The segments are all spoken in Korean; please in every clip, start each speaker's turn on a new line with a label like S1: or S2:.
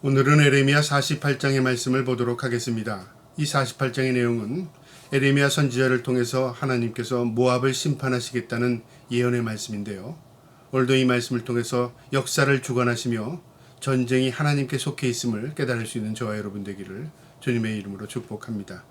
S1: 오늘은 에레미야 48장의 말씀을 보도록 하겠습니다. 이 48장의 내용은 에레미야 선지자를 통해서 하나님께서 모압을 심판하시겠다는 예언의 말씀인데요. 오늘도 이 말씀을 통해서 역사를 주관하시며 전쟁이 하나님께 속해 있음을 깨달을 수 있는 저와 여러분 되기를 주님의 이름으로 축복합니다.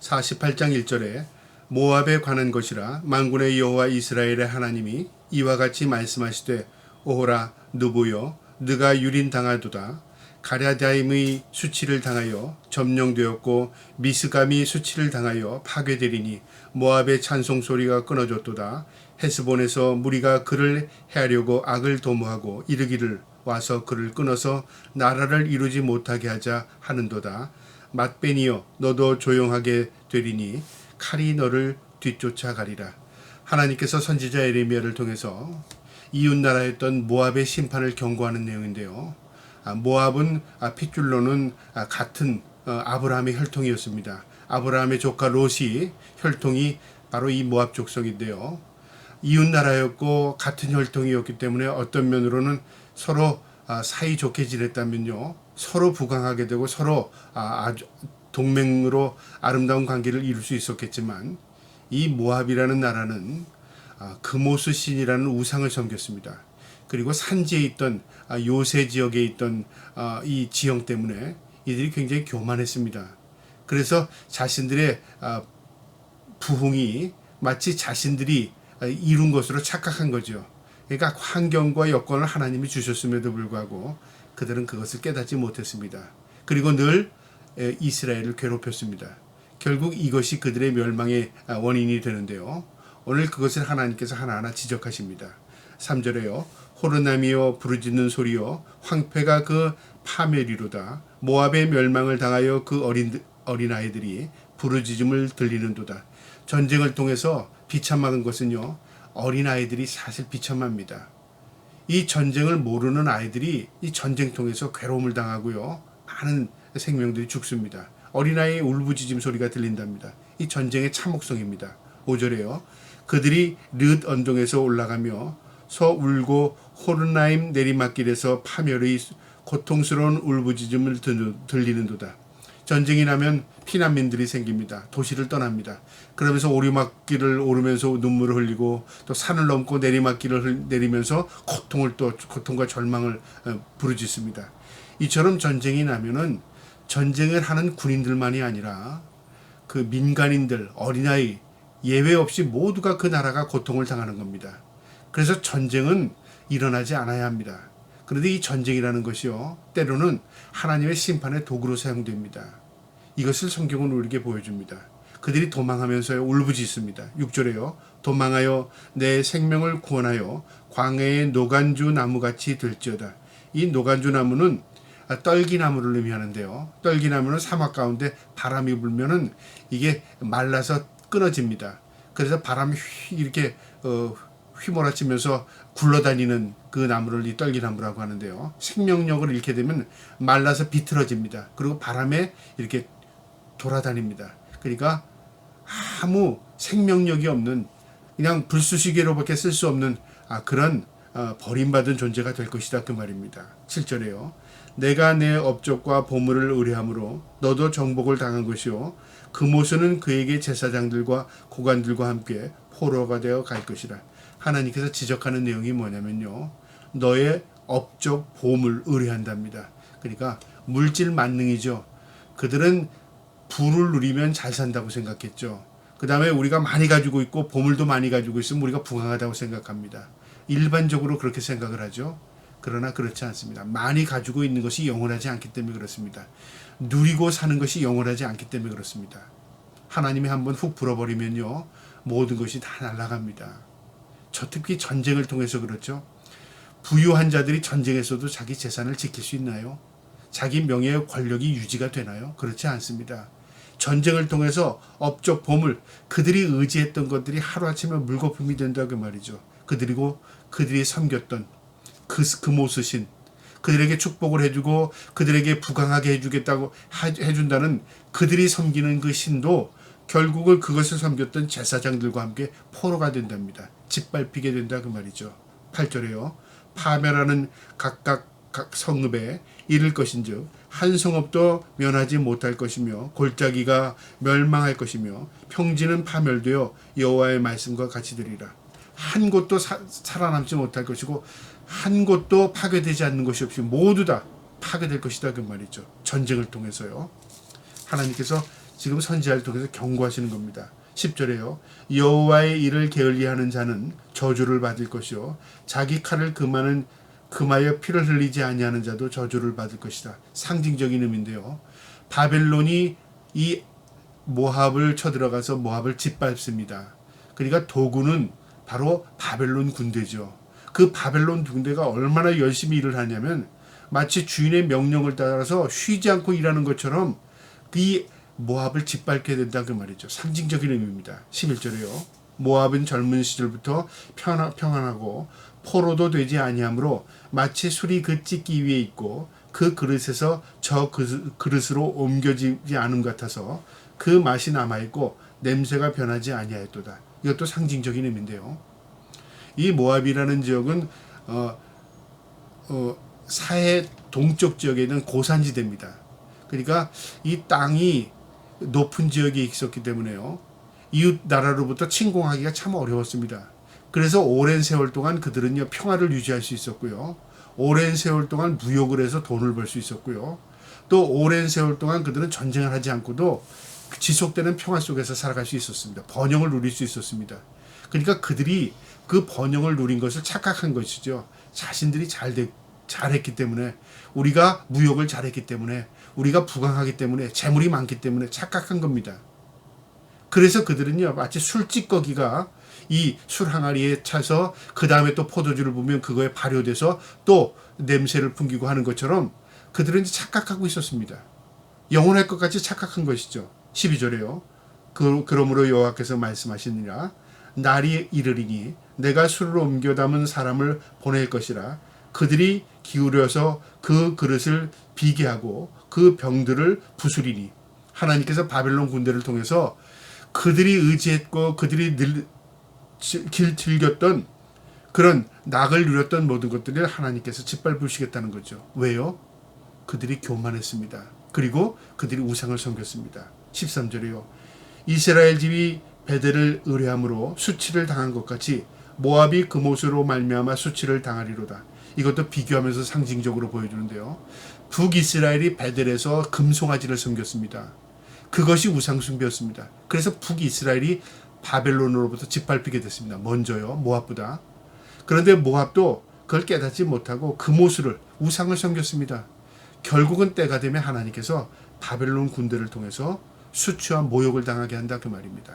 S1: 48장 1절에 모압에 관한 것이라 만군의 여호와 이스라엘의 하나님이 이와 같이 말씀하시되 오호라 누보여 네가 유린당하도다. 가랴다임의 수치를 당하여 점령되었고 미스감이 수치를 당하여 파괴되리니 모압의 찬송 소리가 끊어졌도다. 헤스본에서 무리가 그를 해하려고 악을 도모하고 이르기를 와서 그를 끊어서 나라를 이루지 못하게 하자 하는도다. 맛베니여 너도 조용하게 되리니 칼이 너를 뒤쫓아가리라. 하나님께서 선지자 에레미야를 통해서 이웃나라였던 모압의 심판을 경고하는 내용인데요. 모압은 핏줄로는 같은 아브라함의 혈통이었습니다. 아브라함의 조카 롯이 혈통이 바로 이 모압 족속인데요. 이웃나라였고 같은 혈통이었기 때문에 어떤 면으로는 서로 사이좋게 지냈다면요. 서로 부강하게 되고 서로 동맹으로 아름다운 관계를 이룰 수 있었겠지만 이 모압이라는 나라는 그모스 신이라는 우상을 섬겼습니다. 그리고 산지에 있던 요새 지역에 있던 이 지형 때문에 이들이 굉장히 교만했습니다. 그래서 자신들의 부흥이 마치 자신들이 이룬 것으로 착각한 거죠. 그러니까 환경과 여건을 하나님이 주셨음에도 불구하고 그들은 그것을 깨닫지 못했습니다. 그리고 늘 이스라엘을 괴롭혔습니다. 결국 이것이 그들의 멸망의 원인이 되는데요. 오늘 그것을 하나님께서 하나하나 지적하십니다. 3절에요. 호르나미여 부르짖는 소리여 황폐가 그 파멸이로다. 모압의 멸망을 당하여 그 어린아이들이 부르짖음을 들리는도다. 전쟁을 통해서 비참한 것은요. 어린아이들이 사실 비참합니다. 이 전쟁을 모르는 아이들이 이 전쟁 통해서 괴로움을 당하고요. 많은 생명들이 죽습니다. 어린아이의 울부짖음 소리가 들린답니다. 이 전쟁의 참혹성입니다. 5절에요. 그들이 르읒 언덕에서 올라가며 서 울고 호르나임 내리막길에서 파멸의 고통스러운 울부짖음을 들리는도다. 전쟁이 나면 피난민들이 생깁니다. 도시를 떠납니다. 그러면서 오르막길을 오르면서 눈물을 흘리고 또 산을 넘고 내리막길을 내리면서 고통과 절망을 부르짖습니다. 이처럼 전쟁이 나면은 전쟁을 하는 군인들만이 아니라 그 민간인들, 어린아이 예외 없이 모두가 그 나라가 고통을 당하는 겁니다. 그래서 전쟁은 일어나지 않아야 합니다. 그런데 이 전쟁이라는 것이요. 때로는 하나님의 심판의 도구로 사용됩니다. 이것을 성경은 우리에게 보여줍니다. 그들이 도망하면서 울부짖습니다. 6절에요. 도망하여 내 생명을 구원하여 광야의 노간주 나무같이 될지어다. 이 노간주 나무는 떨기나무를 의미하는데요. 떨기나무는 사막 가운데 바람이 불면은 이게 말라서 끊어집니다. 그래서 바람이 이렇게 휘몰아치면서 굴러다니는 그 나무를 이 떨기나무라고 하는데요. 생명력을 잃게 되면 말라서 비틀어집니다. 그리고 바람에 이렇게 돌아다닙니다. 그러니까 아무 생명력이 없는 그냥 불쑤시개로밖에 쓸 수 없는 그런 버림받은 존재가 될 것이다 그 말입니다. 7절에요. 내가 내 업적과 보물을 의뢰함으로 너도 정복을 당한 것이요 그모스는 그에게 제사장들과 고관들과 함께 포로가 되어 갈 것이라. 하나님께서 지적하는 내용이 뭐냐면요. 너의 업적 보물 의뢰한답니다. 그러니까 물질 만능이죠. 그들은 부를 누리면 잘 산다고 생각했죠. 그 다음에 우리가 많이 가지고 있고 보물도 많이 가지고 있으면 우리가 부강하다고 생각합니다. 일반적으로 그렇게 생각을 하죠. 그러나 그렇지 않습니다. 많이 가지고 있는 것이 영원하지 않기 때문에 그렇습니다. 누리고 사는 것이 영원하지 않기 때문에 그렇습니다. 하나님이 한번 훅 불어버리면요. 모든 것이 다 날아갑니다. 특히 전쟁을 통해서 그렇죠. 부유한 자들이 전쟁에서도 자기 재산을 지킬 수 있나요? 자기 명예의 권력이 유지가 되나요? 그렇지 않습니다. 전쟁을 통해서 업적, 보물, 그들이 의지했던 것들이 하루아침에 물거품이 된다 그 말이죠. 그들이 섬겼던 그모스신, 그들에게 축복을 해주고 그들에게 부강하게 해주겠다고 해준다는 그들이 섬기는 그 신도 결국은 그것을 섬겼던 제사장들과 함께 포로가 된답니다. 짓밟히게 된다 그 말이죠. 8절에요. 파멸하는 각각 각 성읍에 이를 것인즉 한 성읍도 면하지 못할 것이며 골짜기가 멸망할 것이며 평지는 파멸되어 여호와의 말씀과 같이 되리라. 한 곳도 살아남지 못할 것이고 한 곳도 파괴되지 않는 것이 없이 모두 다 파괴될 것이다 그 말이죠. 전쟁을 통해서요. 하나님께서 지금 선지자를 통해서 경고하시는 겁니다. 10절에요. 여호와의 일을 게을리하는 자는 저주를 받을 것이요 자기 칼을 금하여 피를 흘리지 아니하는 자도 저주를 받을 것이다. 상징적인 의미인데요. 바벨론이 이 모압을 쳐들어가서 모압을 짓밟습니다. 그러니까 도구는 바로 바벨론 군대죠. 그 바벨론 군대가 얼마나 열심히 일을 하냐면 마치 주인의 명령을 따라서 쉬지 않고 일하는 것처럼 이 모압을 짓밟게 된다 그 말이죠. 상징적인 의미입니다. 11절에요. 모압은 젊은 시절부터 평안하고 포로도 되지 아니하므로 마치 술이 그 찢기 위에 있고 그 그릇에서 저 그릇으로 옮겨지지 않음 같아서 그 맛이 남아있고 냄새가 변하지 아니하였도다. 이것도 상징적인 의미인데요. 이 모압이라는 지역은 사해 동쪽 지역에 있는 고산지대입니다. 그러니까 이 땅이 높은 지역에 있었기 때문에요. 이웃 나라로부터 침공하기가 참 어려웠습니다. 그래서 오랜 세월 동안 그들은요 평화를 유지할 수 있었고요. 오랜 세월 동안 무역을 해서 돈을 벌 수 있었고요. 또 오랜 세월 동안 그들은 전쟁을 하지 않고도 지속되는 평화 속에서 살아갈 수 있었습니다. 번영을 누릴 수 있었습니다. 그러니까 그들이 그 번영을 누린 것을 착각한 것이죠. 자신들이 잘했기 때문에, 우리가 무역을 잘했기 때문에, 우리가 부강하기 때문에, 재물이 많기 때문에 착각한 겁니다. 그래서 그들은요 마치 술찌꺼기가 이 술 항아리에 차서 그 다음에 또 포도주를 부으면 그거에 발효돼서 또 냄새를 풍기고 하는 것처럼 그들은 착각하고 있었습니다. 영원할 것 같이 착각한 것이죠. 12절에요. 그러므로 여호와께서 말씀하시니라. 날이 이르리니 내가 술을 옮겨 담은 사람을 보낼 것이라. 그들이 기울여서 그 그릇을 비게 하고 그 병들을 부수리니. 하나님께서 바벨론 군대를 통해서 그들이 의지했고 그들이 즐겼던 그런 낙을 누렸던 모든 것들을 하나님께서 짓밟으시겠다는 거죠. 왜요? 그들이 교만했습니다. 그리고 그들이 우상을 섬겼습니다. 13절에요. 이스라엘 집이 베델을 의뢰함으로 수치를 당한 것 같이 모압이 그못으로 말미암아 수치를 당하리로다. 이것도 비교하면서 상징적으로 보여주는데요. 북이스라엘이 베델에서 금송아지를 섬겼습니다. 그것이 우상숭배였습니다. 그래서 북이스라엘이 바벨론으로부터 짓밟히게 됐습니다. 먼저요, 모압보다. 그런데 모압도 그걸 깨닫지 못하고 그모스를, 우상을 섬겼습니다. 결국은 때가 되면 하나님께서 바벨론 군대를 통해서 수치와 모욕을 당하게 한다 그 말입니다.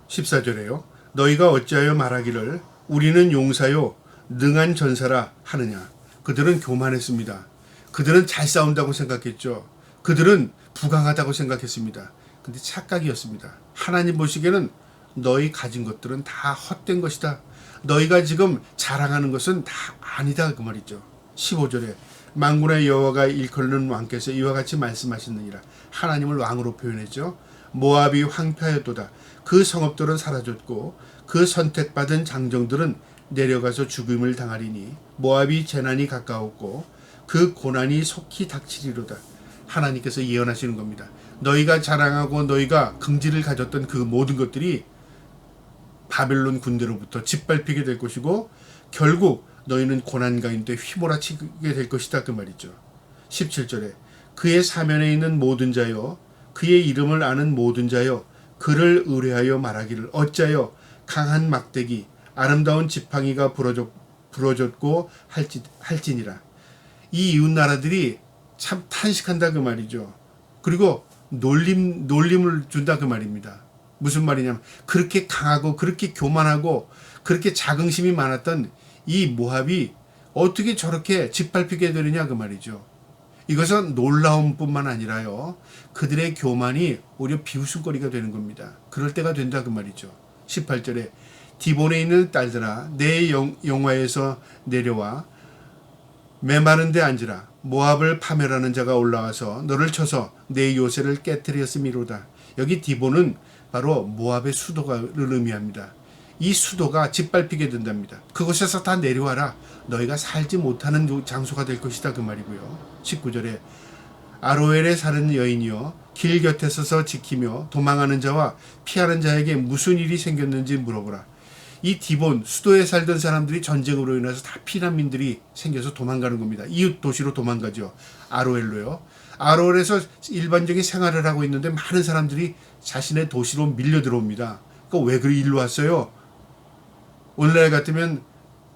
S1: 14절에요. 너희가 어찌하여 말하기를 우리는 용사요 능한 전사라 하느냐. 그들은 교만했습니다. 그들은 잘 싸운다고 생각했죠. 그들은 부강하다고 생각했습니다. 근데 착각이었습니다. 하나님 보시기에는 너희 가진 것들은 다 헛된 것이다. 너희가 지금 자랑하는 것은 다 아니다 그 말이죠. 15절에 만군의 여호와가 일컬는 왕께서 이와 같이 말씀하셨느니라. 하나님을 왕으로 표현했죠. 모압이 황폐하였도다. 그 성읍들은 사라졌고 그 선택받은 장정들은 내려가서 죽음을 당하리니 모압이 재난이 가까웠고 그 고난이 속히 닥치리로다. 하나님께서 예언하시는 겁니다. 너희가 자랑하고 너희가 긍지를 가졌던 그 모든 것들이 바벨론 군대로부터 짓밟히게 될 것이고 결국 너희는 고난 가운데 휘몰아치게 될 것이다 그 말이죠. 17절에 그의 사면에 있는 모든 자여 그의 이름을 아는 모든 자여 그를 의뢰하여 말하기를 어찌하여 강한 막대기 아름다운 지팡이가 부러졌고 할지니라. 이 이웃 나라들이 참 탄식한다 그 말이죠. 그리고 놀림을 준다 그 말입니다. 무슨 말이냐면 그렇게 강하고 그렇게 교만하고 그렇게 자긍심이 많았던 이 모압이 어떻게 저렇게 짓밟히게 되느냐 그 말이죠. 이것은 놀라움뿐만 아니라요. 그들의 교만이 오히려 비웃음거리가 되는 겁니다. 그럴 때가 된다 그 말이죠. 18절에 디본에 있는 딸들아 내 영화에서 내려와 메마른 데 앉으라. 모압을 파멸하는 자가 올라와서 너를 쳐서 내 요새를 깨뜨렸음이로다. 여기 디본은 바로 모압의 수도를 의미합니다. 이 수도가 짓밟히게 된답니다. 그곳에서 다 내려와라. 너희가 살지 못하는 장소가 될 것이다. 그 말이고요. 19절에 아로엘에 사는 여인이여 길 곁에 서서 지키며 도망하는 자와 피하는 자에게 무슨 일이 생겼는지 물어보라. 이 디본 수도에 살던 사람들이 전쟁으로 인해서 다 피난민들이 생겨서 도망가는 겁니다. 이웃 도시로 도망가죠. 아로엘로요. 아로엘에서 일반적인 생활을 하고 있는데 많은 사람들이 자신의 도시로 밀려 들어옵니다. 그러니까 왜 그리 일로 왔어요? 오늘날 같으면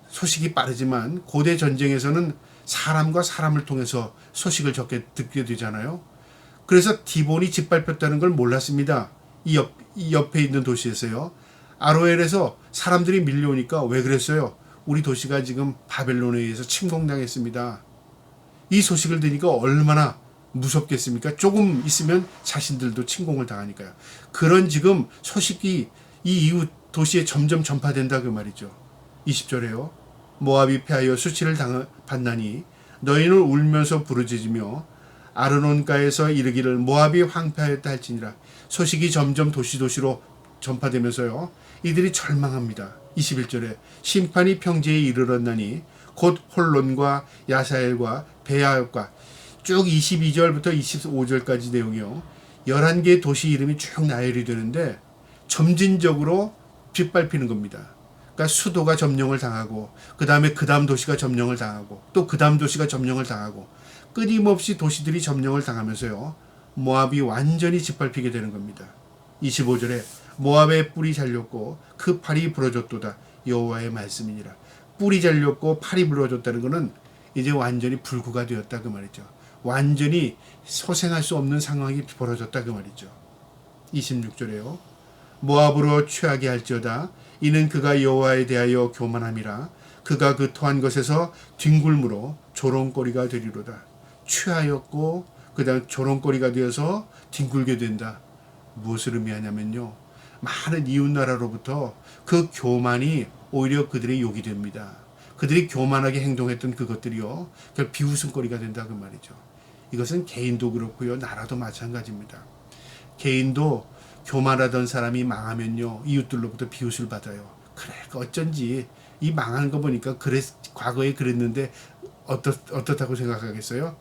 S1: 소식이 빠르지만 고대 전쟁에서는 사람과 사람을 통해서 소식을 듣게 되잖아요. 그래서 디본이 짓밟혔다는 걸 몰랐습니다. 이 옆에 있는 도시에서요. 아로엘에서 사람들이 밀려오니까 왜 그랬어요? 우리 도시가 지금 바벨론에 의해서 침공당했습니다. 이 소식을 들으니까 얼마나 무섭겠습니까? 조금 있으면 자신들도 침공을 당하니까요. 그런 지금 소식이 이 이웃 도시에 점점 전파된다 그 말이죠. 20절에요. 모압이 패하여 수치를 받나니 너희는 울면서 부르짖으며 아르논가에서 이르기를 모압이 황폐하였다 할지니라. 소식이 점점 도시로 전파되면서요. 이들이 절망합니다. 21절에 심판이 평지에 이르렀나니 곧 홀론과 야사엘과 베야과 쭉 22절부터 25절까지 내용이요. 11개의 도시 이름이 쭉 나열이 되는데 점진적으로 빗밟히는 겁니다. 그러니까 수도가 점령을 당하고 그 다음에 그 다음 도시가 점령을 당하고 또 그 다음 도시가 점령을 당하고 끊임없이 도시들이 점령을 당하면서요. 모압이 완전히 짓밟히게 되는 겁니다. 25절에 모압의 뿔이 잘렸고 그 팔이 부러졌도다. 여호와의 말씀이니라. 뿔이 잘렸고 팔이 부러졌다는 것은 이제 완전히 불구가 되었다 그 말이죠. 완전히 소생할 수 없는 상황이 벌어졌다 그 말이죠. 26절에요. 모압으로 취하게 할지어다. 이는 그가 여호와에 대하여 교만함이라. 그가 그 토한 것에서 뒹굴므로 조롱거리가 되리로다. 취하였고 그 다음 조롱거리가 되어서 뒹굴게 된다. 무엇을 의미하냐면요. 많은 이웃나라로부터 그 교만이 오히려 그들의 욕이 됩니다. 그들이 교만하게 행동했던 그것들이요. 비웃음거리가 된다 그 말이죠. 이것은 개인도 그렇고요. 나라도 마찬가지입니다. 개인도 교만하던 사람이 망하면요. 이웃들로부터 비웃을 받아요. 그래 어쩐지 이 망하는 거 보니까 과거에 그랬는데 어떻다고 생각하겠어요?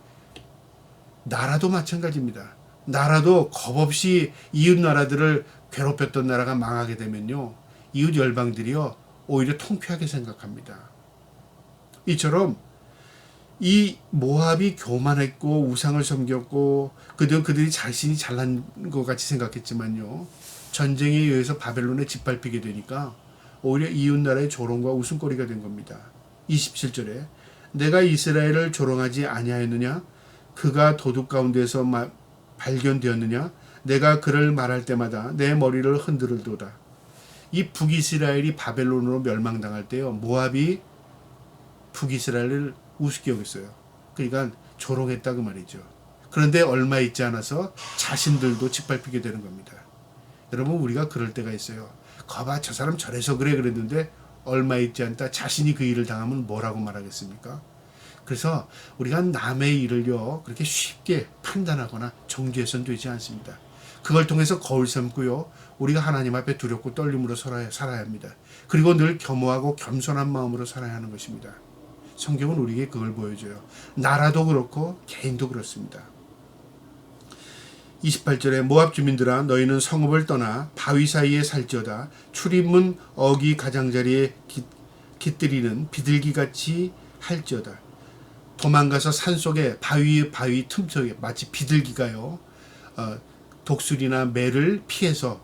S1: 나라도 마찬가지입니다. 나라도 겁없이 이웃 나라들을 괴롭혔던 나라가 망하게 되면요. 이웃 열방들이요. 오히려 통쾌하게 생각합니다. 이처럼 이 모압이 교만했고 우상을 섬겼고 그들이 자신이 잘난 것 같이 생각했지만요. 전쟁에 의해서 바벨론에 짓밟히게 되니까 오히려 이웃 나라의 조롱과 웃음거리가 된 겁니다. 27절에 내가 이스라엘을 조롱하지 아니하였느냐? 그가 도둑 가운데서 발견되었느냐? 내가 그를 말할 때마다 내 머리를 흔들도다. 이 북이스라엘이 바벨론으로 멸망당할 때요. 모압이 북이스라엘을 우습게 여겼어요. 그러니까 조롱했다 그 말이죠. 그런데 얼마 있지 않아서 자신들도 짓밟히게 되는 겁니다. 여러분 우리가 그럴 때가 있어요. 거봐 저 사람 저래서 그랬는데 얼마 있지 않다 자신이 그 일을 당하면 뭐라고 말하겠습니까? 그래서 우리가 남의 일을요 그렇게 쉽게 판단하거나 정죄해서는 되지 않습니다. 그걸 통해서 거울 삼고요. 우리가 하나님 앞에 두렵고 떨림으로 살아야 합니다. 그리고 늘 겸허하고 겸손한 마음으로 살아야 하는 것입니다. 성경은 우리에게 그걸 보여줘요. 나라도 그렇고 개인도 그렇습니다. 28절에 모압 주민들아 너희는 성읍을 떠나 바위 사이에 살지어다. 출입문 어기 가장자리에 깃들이는 비둘기같이 할지어다. 도망가서 산속에 바위 틈속에 마치 비둘기가요. 독수리나 매를 피해서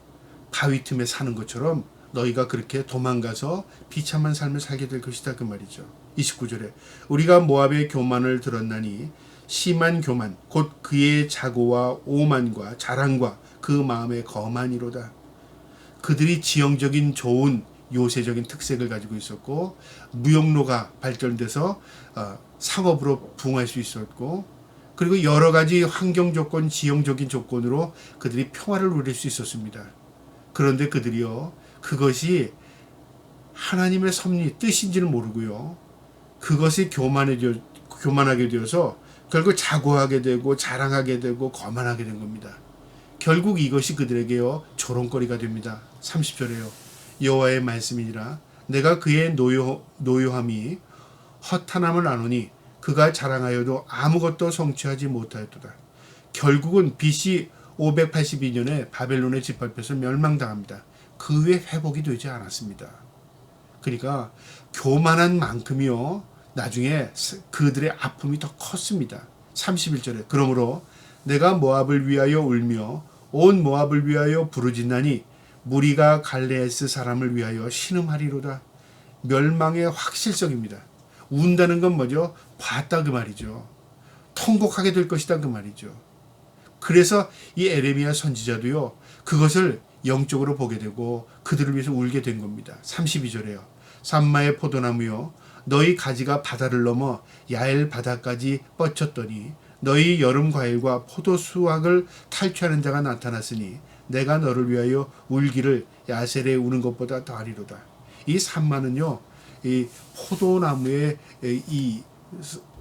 S1: 바위 틈에 사는 것처럼 너희가 그렇게 도망가서 비참한 삶을 살게 될 것이다 그 말이죠. 29절에 우리가 모압의 교만을 들었나니 심한 교만 곧 그의 자고와 오만과 자랑과 그 마음의 거만이로다. 그들이 지형적인 좋은 요새적인 특색을 가지고 있었고 무역로가 발전돼서 상업으로 부흥할 수 있었고 그리고 여러 가지 환경 조건, 지형적인 조건으로 그들이 평화를 누릴 수 있었습니다. 그런데 그들이요 그것이 하나님의 섭리 뜻인지는 모르고요 그것이 교만하게 되어서 결국 자고하게 되고 자랑하게 되고 거만하게 된 겁니다. 결국 이것이 그들에게요 조롱거리가 됩니다. 30절에요 여호와의 말씀이니라. 내가 그의 노요함이 허탄함을 아노니 그가 자랑하여도 아무것도 성취하지 못하였도다. 결국은 BC 582년에 바벨론에 짓밟혀서 멸망당합니다. 그 후에 회복이 되지 않았습니다. 그러니까 교만한 만큼이요, 나중에 그들의 아픔이 더 컸습니다. 31절에 그러므로 내가 모압을 위하여 울며 온 모압을 위하여 부르짖나니 무리가 갈레아스 사람을 위하여 신음하리로다. 멸망의 확실성입니다. 운다는 건 뭐죠? 봤다 그 말이죠. 통곡하게 될 것이다 그 말이죠. 그래서 이 에레미야 선지자도요, 그것을 영적으로 보게 되고 그들을 위해서 울게 된 겁니다. 32절에요. 산마의 포도나무여 너희 가지가 바다를 넘어 야엘 바다까지 뻗쳤더니 너희 여름 과일과 포도 수확을 탈취하는 자가 나타났으니 내가 너를 위하여 울기를 야셀에 우는 것보다 더하리로다. 이 산마는요, 이 포도나무의 이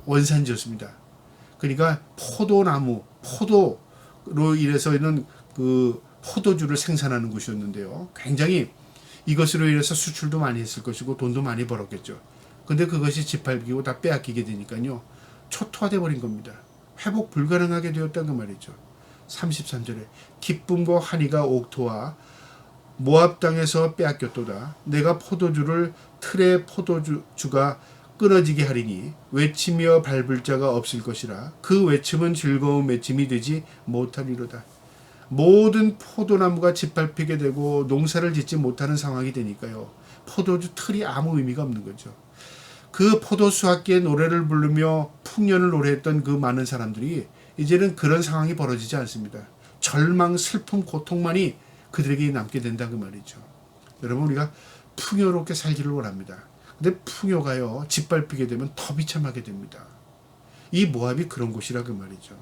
S1: 원산지였습니다. 그러니까 포도나무, 포도로 인해서는 그 포도주를 생산하는 곳이었는데요. 굉장히 이것으로 인해서 수출도 많이 했을 것이고 돈도 많이 벌었겠죠. 근데 그것이 짓밟히고 다 빼앗기게 되니까요, 초토화돼 버린 겁니다. 회복 불가능하게 되었다는 그 말이죠. 33절에 기쁨과 환희가 옥토와 모압 땅에서 빼앗겼도다. 내가 포도주를 틀에 포도주가 끊어지게 하리니 외치며 밟을 자가 없을 것이라. 그 외침은 즐거운 외침이 되지 못하리로다. 모든 포도나무가 짓밟히게 되고 농사를 짓지 못하는 상황이 되니까요, 포도주 틀이 아무 의미가 없는 거죠. 그 포도 수확기에 노래를 부르며 풍년을 노래했던 그 많은 사람들이 이제는 그런 상황이 벌어지지 않습니다. 절망, 슬픔, 고통만이 그들에게 남게 된다 그 말이죠. 여러분, 우리가 풍요롭게 살기를 원합니다. 근데 풍요가요, 짓밟히게 되면 더 비참하게 됩니다. 이 모압이 그런 곳이라 그 말이죠.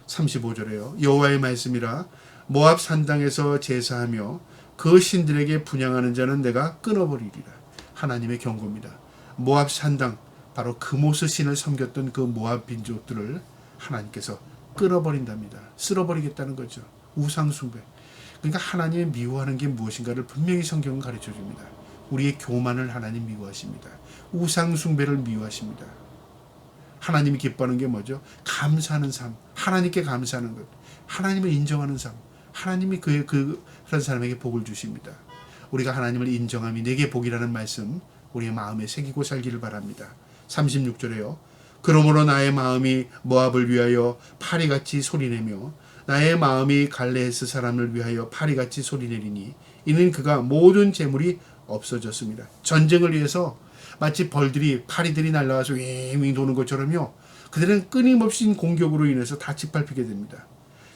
S1: 35절에요. 여호와의 말씀이라. 모압 산당에서 제사하며 그 신들에게 분향하는 자는 내가 끊어버리리라. 하나님의 경고입니다. 모압 산당, 바로 그모스 신을 섬겼던 그 모압 민족들을 하나님께서 끊어버린답니다. 쓸어버리겠다는 거죠. 우상 숭배. 그러니까 하나님이 미워하는 게 무엇인가를 분명히 성경은 가르쳐 줍니다. 우리의 교만을 하나님 미워하십니다. 우상 숭배를 미워하십니다. 하나님이 기뻐하는 게 뭐죠? 감사하는 삶, 하나님께 감사하는 것, 하나님을 인정하는 삶, 하나님이 그런 사람에게 복을 주십니다. 우리가 하나님을 인정함이 내게 복이라는 말씀 우리의 마음에 새기고 살기를 바랍니다. 36절에요. 그러므로 나의 마음이 모압을 위하여 파리같이 소리내며 나의 마음이 갈레아스 사람을 위하여 파리같이 소리내리니 이는 그가 모든 재물이 없어졌습니다. 전쟁을 위해서 마치 벌들이, 파리들이 날아와서 윙윙 도는 것처럼요, 그들은 끊임없이 공격으로 인해서 다 짓밟히게 됩니다.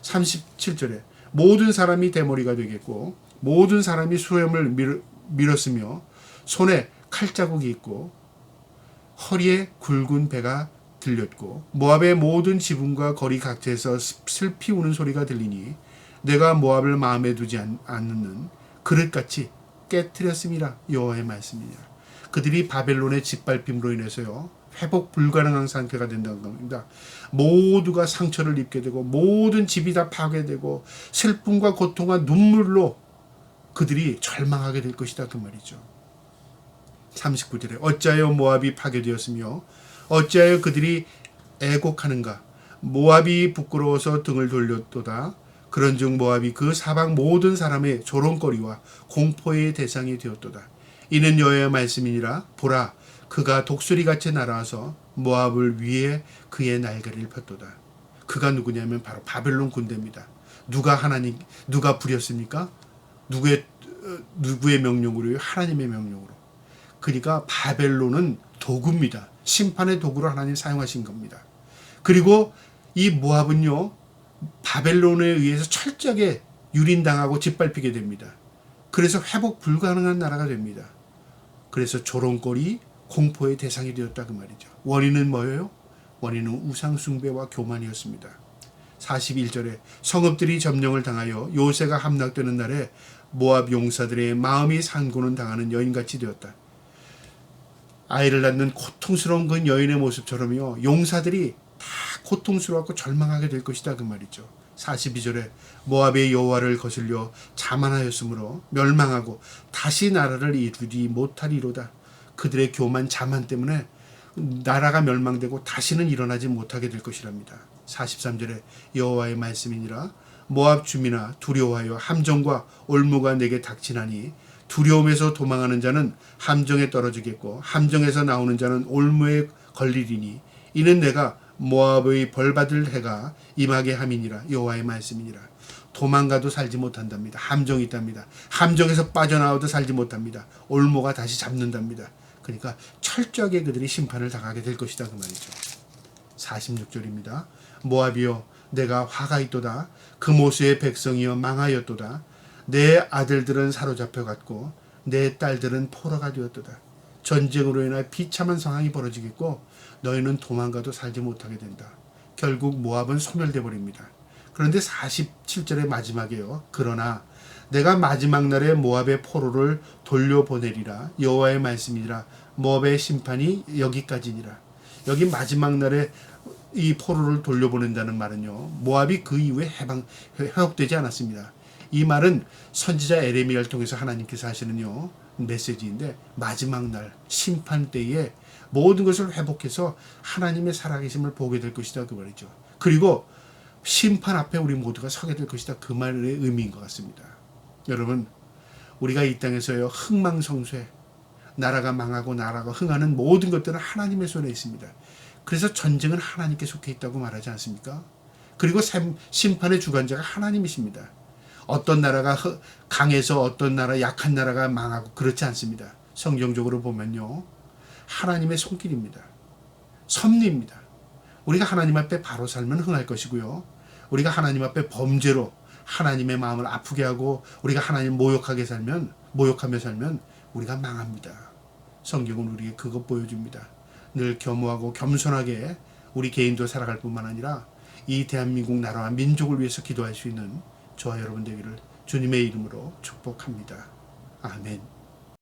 S1: 37절에 모든 사람이 대머리가 되겠고 모든 사람이 수염을 밀었으며 손에 칼자국이 있고 허리에 굵은 배가 들렸고 모압의 모든 지붕과 거리 각지에서 슬피 우는 소리가 들리니 내가 모압을 마음에 두지 않는 그릇같이 깨뜨렸음이라. 여호와의 말씀이니라. 그들이 바벨론의 짓밟힘으로 인해서요, 회복 불가능한 상태가 된다는 겁니다. 모두가 상처를 입게 되고 모든 집이 다 파괴되고 슬픔과 고통과 눈물로 그들이 절망하게 될 것이다 그 말이죠. 39절에 어찌하여 모압이 파괴되었으며 어찌하여 그들이 애곡하는가. 모압이 부끄러워서 등을 돌렸도다. 그런즉 모압이 그 사방 모든 사람의 조롱거리와 공포의 대상이 되었도다. 이는 여호와의 말씀이니라. 보라, 그가 독수리같이 날아와서 모압을 위해 그의 날개를 폈도다. 그가 누구냐면 바로 바벨론 군대입니다. 누가 부렸습니까? 누구의 명령으로요? 하나님의 명령으로. 그러니까 바벨론은 도구입니다. 심판의 도구로 하나님 사용하신 겁니다. 그리고 이 모압은요, 바벨론에 의해서 철저하게 유린당하고 짓밟히게 됩니다. 그래서 회복 불가능한 나라가 됩니다. 그래서 조롱거리, 공포의 대상이 되었다 그 말이죠. 원인은 뭐예요? 원인은 우상 숭배와 교만이었습니다. 41절에 성읍들이 점령을 당하여 요새가 함락되는 날에 모압 용사들의 마음이 산고는 당하는 여인같이 되었다. 아이를 낳는 고통스러운 그 여인의 모습처럼요, 용사들이 다 고통스러워하고 절망하게 될 것이다 그 말이죠. 42절에 모압의 여호와를 거슬려 자만하였으므로 멸망하고 다시 나라를 이루지 못하리로다. 그들의 교만 자만 때문에 나라가 멸망되고 다시는 일어나지 못하게 될 것이랍니다. 43절에 여호와의 말씀이니라. 모압 주민아 두려워하여 함정과 올무가 내게 닥치나니 두려움에서 도망하는 자는 함정에 떨어지겠고 함정에서 나오는 자는 올무에 걸리리니 이는 내가 모압의 벌받을 해가 임하게 함이니라. 여호와의 말씀이니라. 도망가도 살지 못한답니다. 함정이 있답니다. 함정에서 빠져나와도 살지 못합니다. 올무가 다시 잡는답니다. 그러니까 철저하게 그들이 심판을 당하게 될 것이다 그 말이죠. 46절입니다. 모압이여 내가 화가 있도다. 그모스의 백성이여 망하였도다. 내 아들들은 사로잡혀 갔고 내 딸들은 포로가 되었도다. 전쟁으로 인하여 비참한 상황이 벌어지겠고 너희는 도망가도 살지 못하게 된다. 결국 모압은 소멸돼 버립니다. 그런데 47절의 마지막에요. 그러나 내가 마지막 날에 모압의 포로를 돌려보내리라. 여호와의 말씀이라. 모압의 심판이 여기까지니라. 여기 마지막 날에 이 포로를 돌려보낸다는 말은요. 모압이 그 이후에 회복되지 않았습니다. 이 말은 선지자 에레미야를 통해서 하나님께서 하시는요 메시지인데 마지막 날 심판 때에 모든 것을 회복해서 하나님의 살아계심을 보게 될 것이다 그 말이죠. 그리고 심판 앞에 우리 모두가 서게 될 것이다 그 말의 의미인 것 같습니다. 여러분 우리가 이 땅에서요 흥망성쇠 나라가 망하고 나라가 흥하는 모든 것들은 하나님의 손에 있습니다. 그래서 전쟁은 하나님께 속해 있다고 말하지 않습니까? 그리고 심판의 주관자가 하나님이십니다. 어떤 나라가 강해서 어떤 나라 약한 나라가 망하고 그렇지 않습니다. 성경적으로 보면요. 하나님의 손길입니다. 섭리입니다. 우리가 하나님 앞에 바로 살면 흥할 것이고요. 우리가 하나님 앞에 범죄로 하나님의 마음을 아프게 하고 우리가 하나님 모욕하며 살면 우리가 망합니다. 성경은 우리에게 그것 보여줍니다. 늘 겸허하고 겸손하게 우리 개인도 살아갈 뿐만 아니라 이 대한민국 나라와 민족을 위해서 기도할 수 있는 저와 여러분 되기를 주님의 이름으로 축복합니다. 아멘.